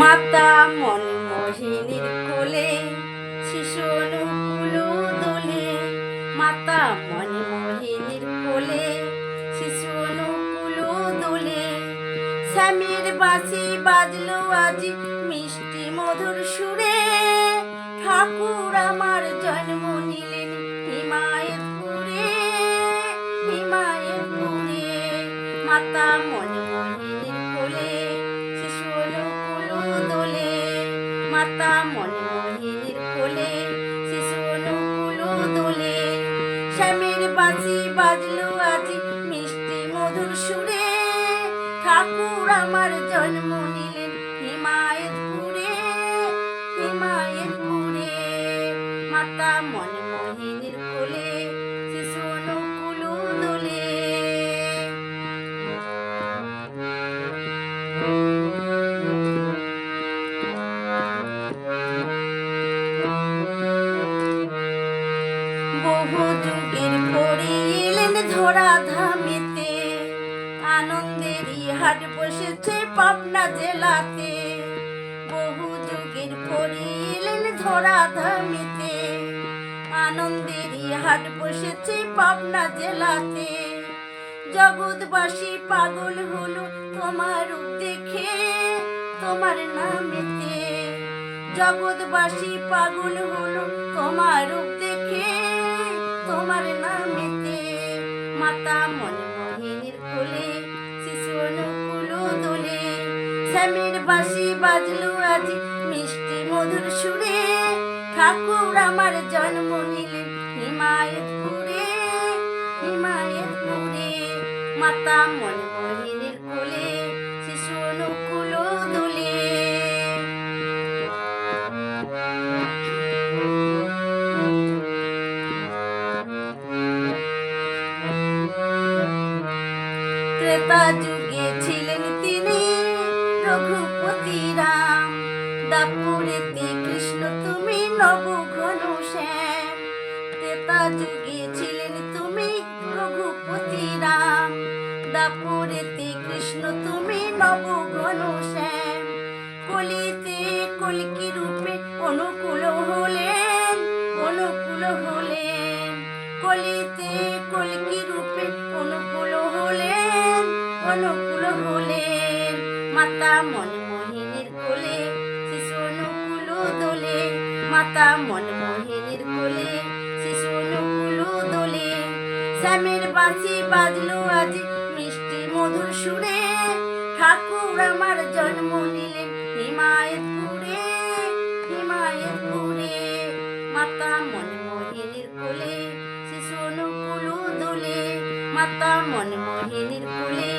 মাতা মনমোহিনীর কোলে শিশু অনুকূল দোলে। মাতা মনমোহিনীর কোলে শিশু অনুকূল দোলে। স্বামীর বাঁশি বাজলো আজি মিষ্টি মধুর সুরে। ঠাকুর আমার জন্ম নিলেন হিমায়তপুরে, হিমায়তপুরে। মাতা মনমোহিনীর কোলে শিশু অনুকূল দোলে। মাতা মনমোহিনীর কোলে শিশু অনুকূল দোলে। স্বামীর বাঁশি বাজলো আজি মিষ্টি মধুর সুরে। ঠাকুর আমার জন্ম নিলেন হিমায়তপুরে, হিমায়তপুরে। মাতা মনমোহিনীর কোলে শিশু অনুকূল দোলে। বহু যুগের পরে এলেন ধরা ধামেতে। আনন্দেরই হাট বসেছে পাবনা জেলাতে। বহু যুগের পরে এলেন ধরা ধামেতে। আনন্দেরই হাট বসেছে পাবনা জেলাতে। জগৎবাসী পাগল হলো তোমার রূপ দেখে, তোমার নামেতে। জগৎবাসী পাগল হলো তোমার রূপ দেখে, তোমার নামেতে। মাতা মনমোহিনীর কোলে শিশু অনুকূল দোলে। স্বামীর বাঁশি বাজলো আজি মিষ্টি মধুর সুরে। ঠাকুর আমার জন্ম নিলেন হিমায়তপুরে, হিমায়তপুরে। মাতা মনমোহিনীর কোলে শিশু অনুকূল দোলে। ত্রেতা যুগে ছিলেন তিনি রঘুপতি রাম। দাপুরেতে কৃষ্ণ তুমি নব ঘন শ্যাম। ত্রেতা যুগে ছিলেন তুমি রঘুপতি রাম। দাপুরেতে কৃষ্ণ তুমি নব ঘন শ্যাম। কলিতে কল্কি রূপে অনুকূল হলেন, অনুকূল হলেন। কলিতে কল্কি রূপে অনুকূল হলেন, অনুকূল হলেন। মাতা মনমোহিনীর কোলে শিশু অনুকূল দোলে। মাতা মনমোহিনীর কোলে শিশু অনুকূল দোলে। স্বামীর বাঁশি বাজলো আজি মিষ্টি মধুর সুরে। ঠাকুর আমার জন্ম নিলেন হিমায়তপুরে, হিমায়তপুরে। মাতা মনমোহিনীর কোলে শিশু অনুকূল দোলে। মাতা মনমোহিনীর কোলে